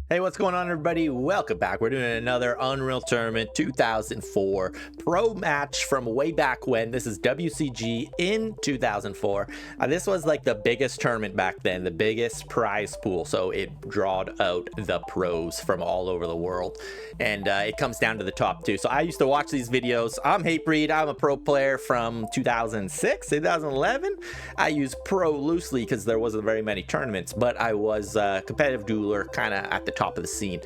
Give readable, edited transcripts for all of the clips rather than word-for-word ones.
Hey, what's going on, everybody? Welcome back. We're doing another Unreal Tournament 2004 pro match from way back when. This is WCG in 2004. This was like the biggest tournament back then, the biggest prize pool. So it drawed out the pros from all over the world. And it comes down to the top two. So I used to watch these videos. I'm HateBreeD. I'm a pro player from 2006, 2011. I use pro loosely because there wasn't very many tournaments, but I was a competitive dueler kind of at the top of the scene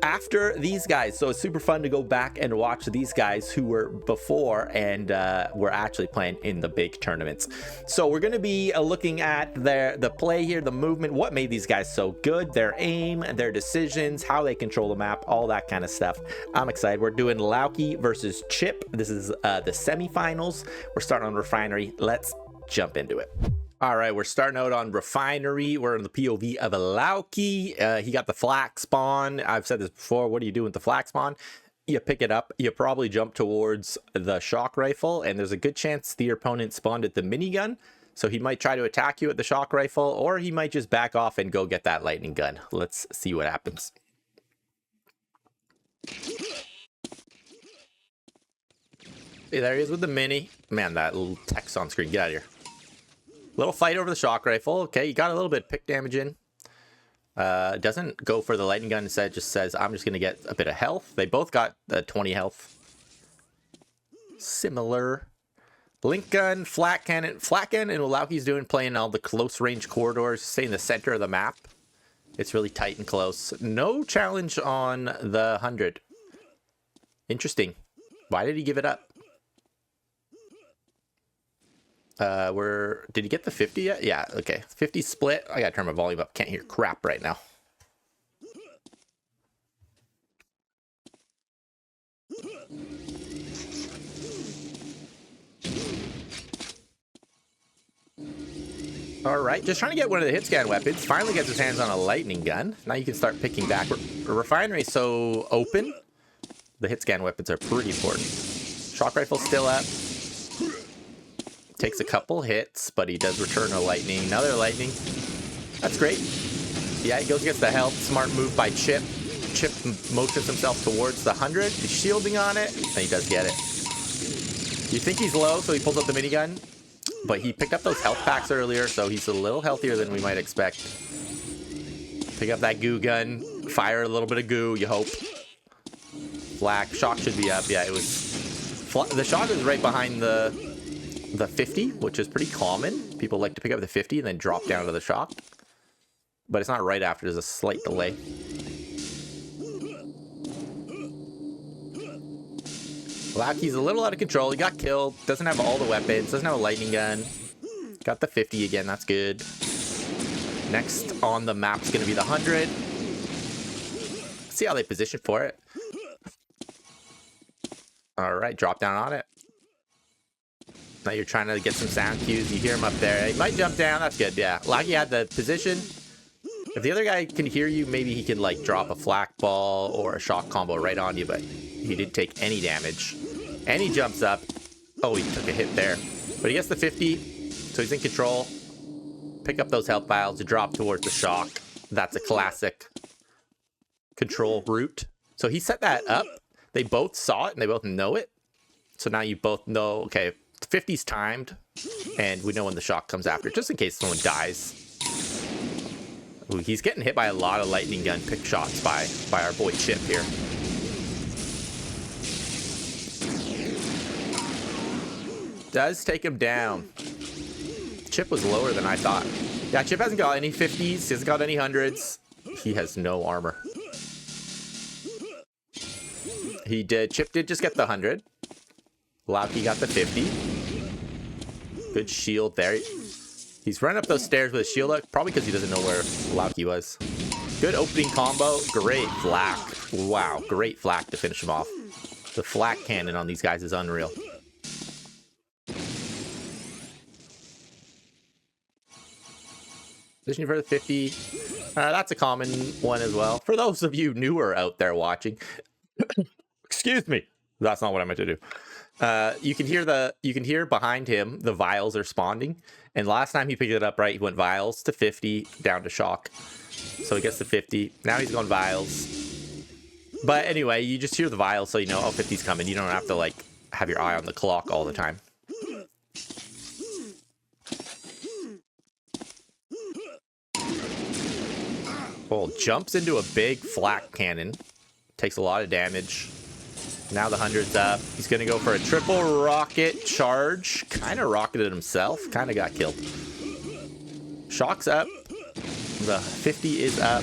after these guys. So it's super fun to go back and watch these guys who were before and were actually playing in the big tournaments. So we're going to be looking at the play here, the movement, what made these guys so good, their aim, their decisions, how they control the map, all that kind of stuff. I'm excited. We're doing Lauke versus Chip. This is the semifinals. We're starting on Roughinery. Let's jump into it. All right, we're starting out on Roughinery. We're in the POV of a Lauke. He got the flak spawn. I've said this before. What do you do with the flak spawn? You pick it up. You probably jump towards the shock rifle, and there's a good chance the opponent spawned at the minigun. So he might try to attack you at the shock rifle, or he might just back off and go get that lightning gun. Let's see what happens. Hey, there he is with the mini. Man, that little text on screen. Get out of here. Little fight over the shock rifle. Okay, you got a little bit of pick damage in. Doesn't go for the lightning gun. Instead, just says, I'm just going to get a bit of health. They both got 20 health. Similar. Link gun, flat cannon. Flat cannon, and what Lauke's doing, playing all the close range corridors, stay in the center of the map. It's really tight and close. No challenge on the 100. Interesting. Why did he give it up? Did he get the 50 yet? Yeah, okay. 50 split. I gotta turn my volume up. Can't hear crap right now. All right, just trying to get one of the hit scan weapons. Finally gets his hands on a lightning gun. Now you can start picking back. Roughinery is so open. The hit scan weapons are pretty important. Shock rifle still up. Takes a couple hits, but he does return a lightning. Another lightning. That's great. Yeah, he goes against the health. Smart move by Chip. Chip motions himself towards the 100. He's shielding on it, and he does get it. You think he's low, so he pulls up the minigun. But he picked up those health packs earlier, so he's a little healthier than we might expect. Pick up that goo gun. Fire a little bit of goo, you hope. Black. Shock should be up. Yeah, it was... The shock is right behind the 50, which is pretty common. People like to pick up the 50 and then drop down to the shock. But it's not right after. There's a slight delay. Lauke's a little out of control. He got killed. Doesn't have all the weapons. Doesn't have a lightning gun. Got the 50 again. That's good. Next on the map's going to be the 100. See how they position for it. All right. Drop down on it. Now you're trying to get some sound cues. You hear him up there. He might jump down. That's good. Yeah. Lauke had the position. If the other guy can hear you, maybe he can like drop a flak ball or a shock combo right on you, but he didn't take any damage. And he jumps up. Oh, he took a hit there. But he gets the 50, so he's in control. Pick up those health vials to drop towards the shock. That's a classic control route. So he set that up. They both saw it and they both know it. So now you both know, okay, 50's timed, and we know when the shock comes after, just in case someone dies. Ooh, he's getting hit by a lot of lightning gun pick shots by our boy Chip here. Does take him down. Chip was lower than I thought. Yeah, Chip hasn't got any 50s. He hasn't got any 100s. He has no armor. Chip did just get the 100. Lauke got the 50. Good shield there. He's running up those stairs with a shield up, probably because he doesn't know where Lauke was. Good opening combo. Great flak. Wow, great flak to finish him off. The flak cannon on these guys is unreal. Position for the 50. That's a common one as well. For those of you newer out there watching. Excuse me. That's not what I meant to do. You can hear behind him the vials are spawning. And last time he picked it up, right, he went vials to 50 down to shock. So he gets to 50. Now he's going vials. But anyway, you just hear the vials, so you know, oh, 50's coming. You don't have to like have your eye on the clock all the time. Oh, jumps into a big flak cannon. Takes a lot of damage. Now the 100's up. He's going to go for a triple rocket charge. Kind of rocketed himself. Kind of got killed. Shock's up. The 50 is up.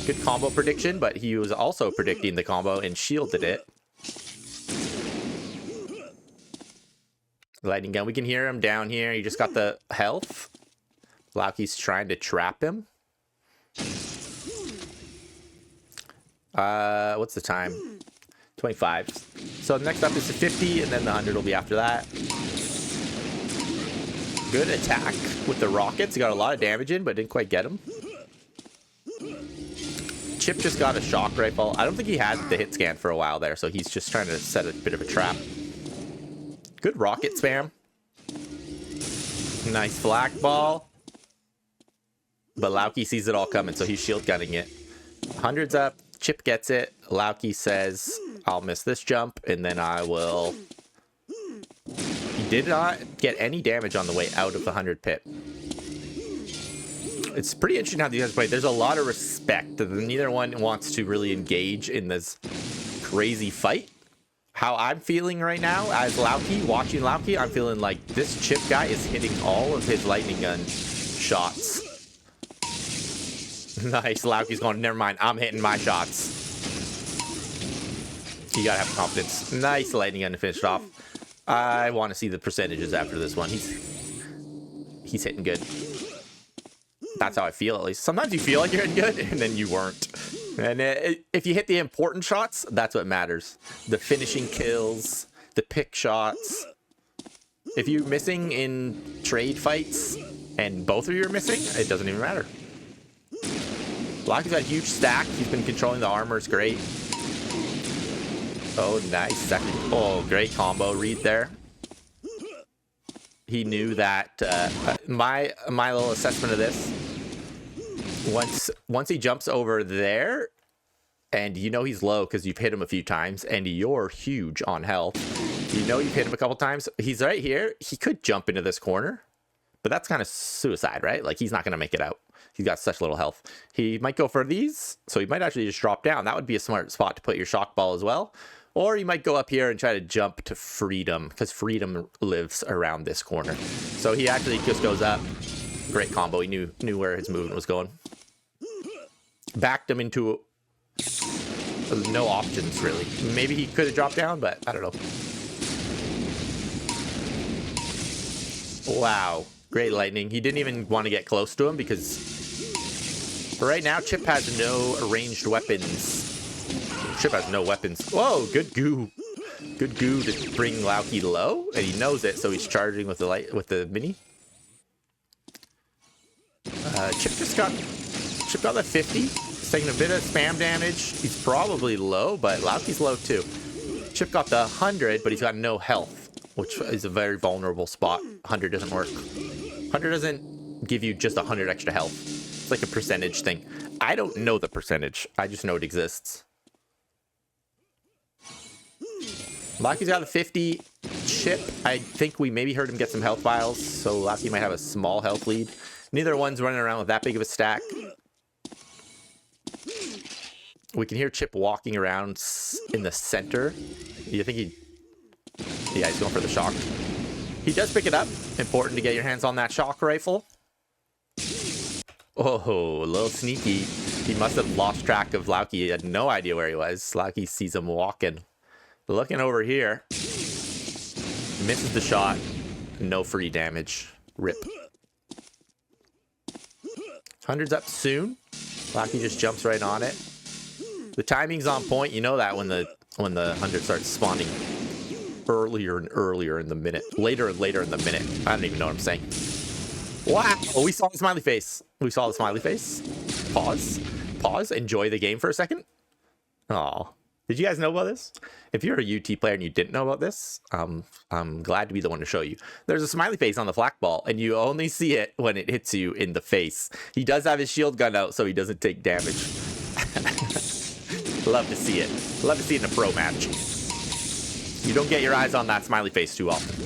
Good combo prediction, but he was also predicting the combo and shielded it. Lightning gun. We can hear him down here. He just got the health. Lauke's trying to trap him. What's the time? 25. So next up is the 50, and then the 100 will be after that. Good attack with the rockets. He got a lot of damage in, but didn't quite get him. Chip just got a shock rifle. I don't think he had the hit scan for a while there, so he's just trying to set a bit of a trap. Good rocket spam. Nice flak ball. But Lauke sees it all coming, so he's shield gunning it. 100's up. Chip gets it. Lauke says, I'll miss this jump, and then I will... He did not get any damage on the way out of the 100 pit. It's pretty interesting how these guys play. There's a lot of respect. Neither one wants to really engage in this crazy fight. How I'm feeling right now as Lauke, watching Lauke, I'm feeling like this Chip guy is hitting all of his lightning gun shots. Nice. Lauke's going, never mind. I'm hitting my shots. You gotta have confidence. Nice lightning gun to finish it off. I want to see the percentages after this one. He's hitting good. That's how I feel, at least. Sometimes you feel like you're hitting good, and then you weren't. And if you hit the important shots, that's what matters. The finishing kills, the pick shots. If you're missing in trade fights, and both of you are missing, it doesn't even matter. Lauke's got a huge stack. He's been controlling the armor. It's great. Oh, nice. Second. Oh, great combo read there. He knew that. My little assessment of this. Once he jumps over there, and you know he's low because you've hit him a few times, and you're huge on health. You know you've hit him a couple times. He's right here. He could jump into this corner, but that's kind of suicide, right? Like, he's not going to make it out. He's got such little health. He might go for these, so he might actually just drop down. That would be a smart spot to put your shock ball as well. Or you might go up here and try to jump to Freedom, because Freedom lives around this corner. So he actually just goes up. Great combo. He knew where his movement was going. Backed him into no options, really. Maybe he could have dropped down, but I don't know. Wow. Great lightning. He didn't even want to get close to him because for right now, Chip has no ranged weapons. Chip has no weapons. Whoa, good goo. Good goo to bring Lauke low, and he knows it, so he's charging with the mini. Chip got the 50. He's taking a bit of spam damage. He's probably low, but Lauke's low too. Chip got the 100, but he's got no health, which is a very vulnerable spot. 100 doesn't work. 100 doesn't give you just 100 extra health. It's like a percentage thing. I don't know the percentage. I just know it exists. Lauke's got a 50. Chip, I think we maybe heard him get some health vials, so Lauke might have a small health lead. Neither one's running around with that big of a stack. We can hear Chip walking around in the center. You think yeah, he's going for the shock. He does pick it up. Important to get your hands on that shock rifle. Oh, a little sneaky. He must have lost track of Lauke. He had no idea where he was. Lauke sees him walking. Looking over here. Misses the shot. No free damage. Rip. 100's up soon. Lauke just jumps right on it. The timing's on point. You know that when the 100 starts spawning earlier and earlier in the minute. Later and later in the minute. I don't even know what I'm saying. Wow. Oh, we saw the smiley face. We saw the smiley face. Pause. Pause. Enjoy the game for a second. Oh. Did you guys know about this? If you're a UT player and you didn't know about this, I'm glad to be the one to show you. There's a smiley face on the flak ball, and you only see it when it hits you in the face. He does have his shield gun out, so he doesn't take damage. Love to see it. Love to see it in a pro match. You don't get your eyes on that smiley face too often.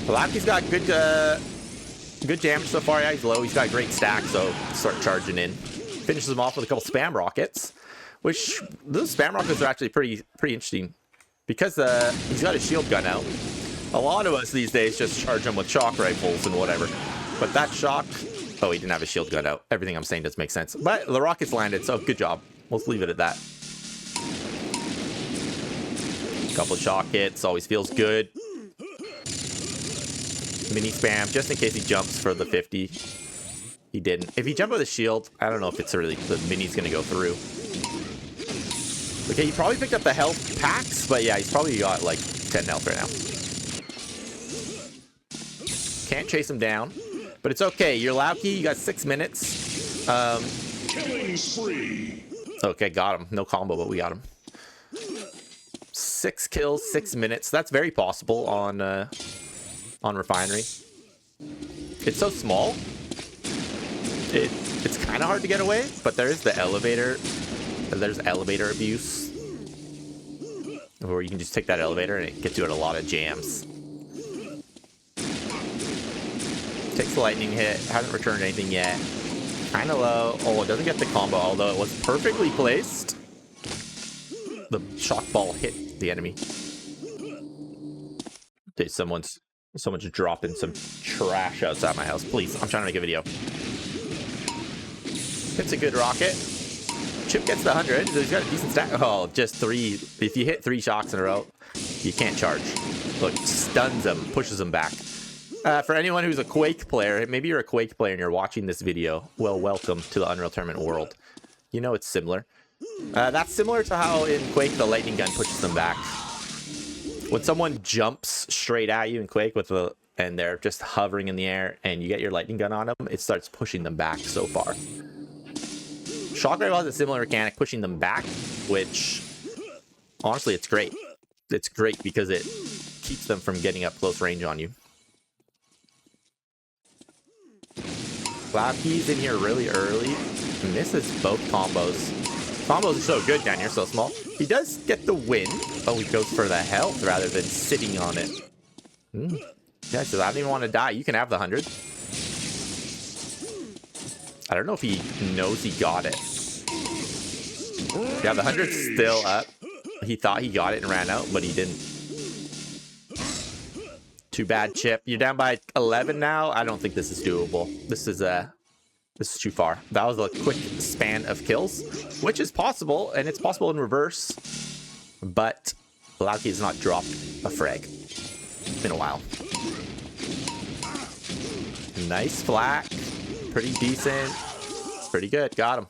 Lauke's got good damage so far. Yeah, he's low. He's got a great stack, so start charging in. Finishes him off with a couple spam rockets, which those spam rockets are actually pretty interesting because he's got his shield gun out. A lot of us these days just charge him with shock rifles and whatever. But that shock... Oh, he didn't have his shield gun out. Everything I'm saying does make sense. But the rockets landed, so good job. Let's leave it at that. Couple of shock hits. Always feels good. Mini spam, just in case he jumps for the 50. He didn't. If he jumped with a shield, I don't know if it's really... The mini's going to go through. Okay, he probably picked up the health packs, but yeah, he's probably got like 10 health right now. Can't chase him down, but it's okay. You're Lauke, you got 6 minutes. Killing spree. Okay, got him. No combo, but we got him. 6 kills, 6 minutes. That's very possible on Roughinery. It's so small. It's kind of hard to get away, but there is the elevator. There's elevator abuse, where you can just take that elevator and it gets you at a lot of jams. Takes the lightning hit. Hasn't returned anything yet. Kind of low. Oh, it doesn't get the combo, although it was perfectly placed. The shock ball hit the enemy. Dude, someone's dropping some trash outside my house. Please, I'm trying to make a video. Hits a good rocket. Chip gets the 100. He's got a decent stack. Oh, just 3. If you hit 3 shocks in a row, you can't charge. Look, stuns him, pushes him back. For anyone who's a Quake player, maybe you're a Quake player and you're watching this video, well, welcome to the Unreal Tournament world. You know it's similar. That's similar to how in Quake the lightning gun pushes them back. When someone jumps straight at you in Quake and they're just hovering in the air and you get your lightning gun on them, it starts pushing them back so far. Shock Rifle has a similar mechanic, pushing them back, which, honestly, it's great. It's great because it keeps them from getting up close range on you. Lauke's in here really early. Misses both combos. Combos are so good down here, so small. He does get the win. Oh, he goes for the health rather than sitting on it. Yeah, says, I don't even want to die. You can have the 100. I don't know if he knows he got it. Yeah, the 100's still up. He thought he got it and ran out, but he didn't. Too bad, Chip. You're down by 11 now. I don't think this is doable. This is too far. That was a quick span of kills, which is possible, and it's possible in reverse. But Lauke has not dropped a frag. It's been a while. Nice flak. Pretty decent. Pretty good. Got him.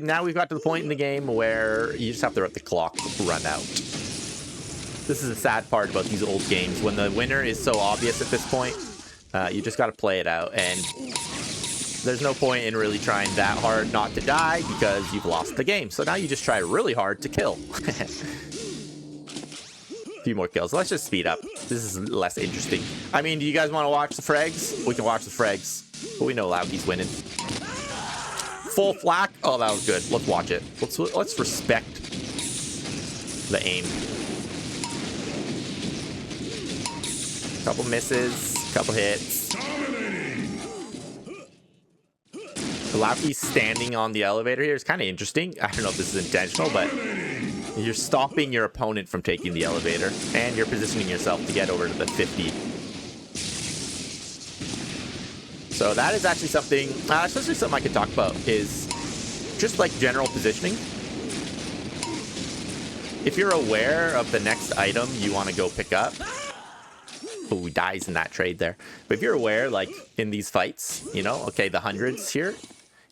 Now we've got to the point in the game where you just have to let the clock run out. This is the sad part about these old games. When the winner is so obvious at this point, you just got to play it out. And there's no point in really trying that hard not to die because you've lost the game. So now you just try really hard to kill. A few more kills. Let's just speed up. This is less interesting. I mean, do you guys want to watch the frags? We can watch the frags. But we know Lauke's winning. Full flak. Oh, that was good. Let's watch it. Let's respect the aim. Couple misses. Couple hits. Lauke's standing on the elevator here is kind of interesting. I don't know if this is intentional, but you're stopping your opponent from taking the elevator, and you're positioning yourself to get over to the 50. So that is actually something, especially something I could talk about, is just like general positioning. If you're aware of the next item you want to go pick up, oh, he dies in that trade there. But if you're aware, like in these fights, you know, okay, the 100s here,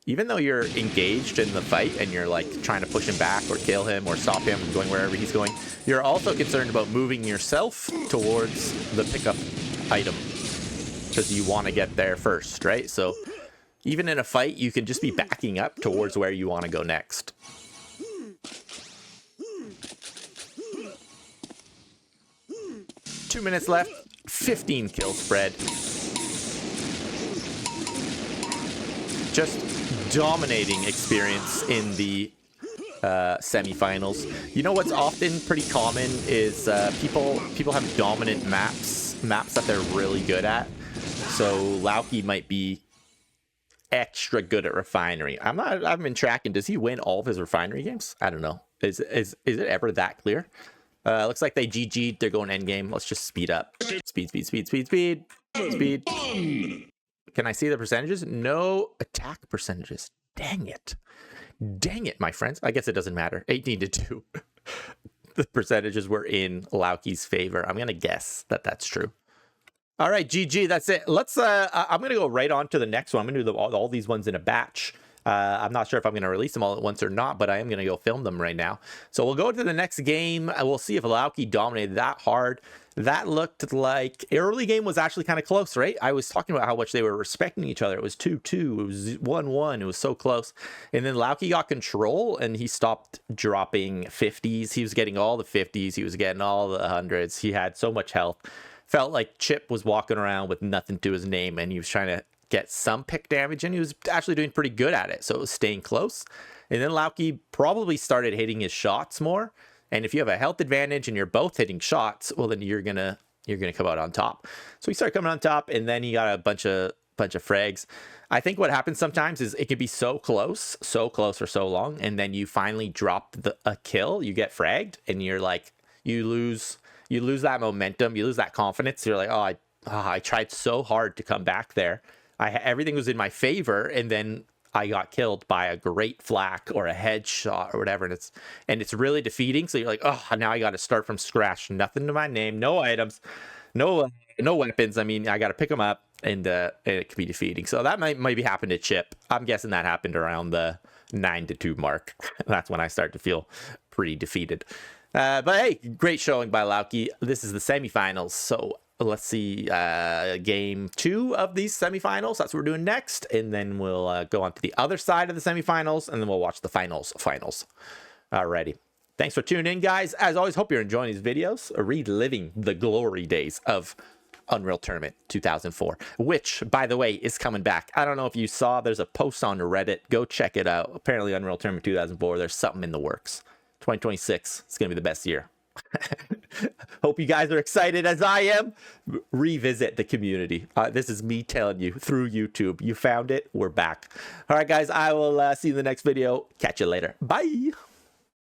even though you're engaged in the fight and you're like trying to push him back or kill him or stop him from going wherever he's going, you're also concerned about moving yourself towards the pickup item because you want to get there first, right? So Even in a fight, you can just be backing up towards where you want to go next. Two minutes left, 15 kill spread. Just dominating experience in the semifinals. You know what's often pretty common is people have dominant maps that they're really good at. So Lauke might be extra good at Roughinery. I haven't been tracking. Does he win all of his Roughinery games? I don't know. Is it ever that clear? Looks like they GG'd. They're going endgame. Let's just speed up. Speed. Can I see the percentages? No attack percentages. Dang it, my friends. I guess it doesn't matter. 18-2. The percentages were in Lauke's favor. I'm gonna guess that that's true. All right, GG. That's it. Let's. I'm gonna go right on to the next one. I'm gonna do all these ones in a batch. I'm not sure if I'm going to release them all at once or not, but I am going to go film them right now. So we'll go to the next game. We'll see if Lauke dominated that hard. That looked like early game was actually kind of close, right? I was talking about how much they were respecting each other. It was 2-2. It was 1-1. It was so close. And then Lauke got control and he stopped dropping 50s. He was getting all the 50s. He was getting all the 100s. He had so much health. Felt like Chip was walking around with nothing to his name and he was trying to get some pick damage, and he was actually doing pretty good at it, so it was staying close. And then Lauke probably started hitting his shots more, and if you have a health advantage and you're both hitting shots, well, then you're gonna come out on top. So he started coming on top, and then he got a bunch of frags. I think what happens sometimes is it can be so close for so long, and then you finally drop a kill, you get fragged, and you're like, you lose that momentum, you lose that confidence. You're like, I tried so hard to come back there. Everything was in my favor, and then I got killed by a great flak or a headshot or whatever, and it's really defeating. So you're like, oh, now I got to start from scratch. Nothing to my name, no items, no weapons. I mean, I got to pick them up, and it can be defeating. So that might be happen to Chip. I'm guessing that happened around the 9-2 mark. That's when I start to feel pretty defeated. But hey, great showing by Lauke. This is the semifinals, so let's see game 2 of these semifinals. That's what we're doing next, and then we'll go on to the other side of the semifinals, and then we'll watch the finals. Alrighty, thanks for tuning in, guys. As always, hope you're enjoying these videos, reliving the glory days of Unreal Tournament 2004, which, by the way, is coming back. I don't know if you saw, there's a post on Reddit. Go check it out. Apparently Unreal Tournament 2004, there's something in the works. 2026, it's gonna be the best year. Hope you guys are excited as I am. Revisit the community. This is me telling you through YouTube. You found it. We're back. All right, guys. I will see you in the next video. Catch you later. Bye.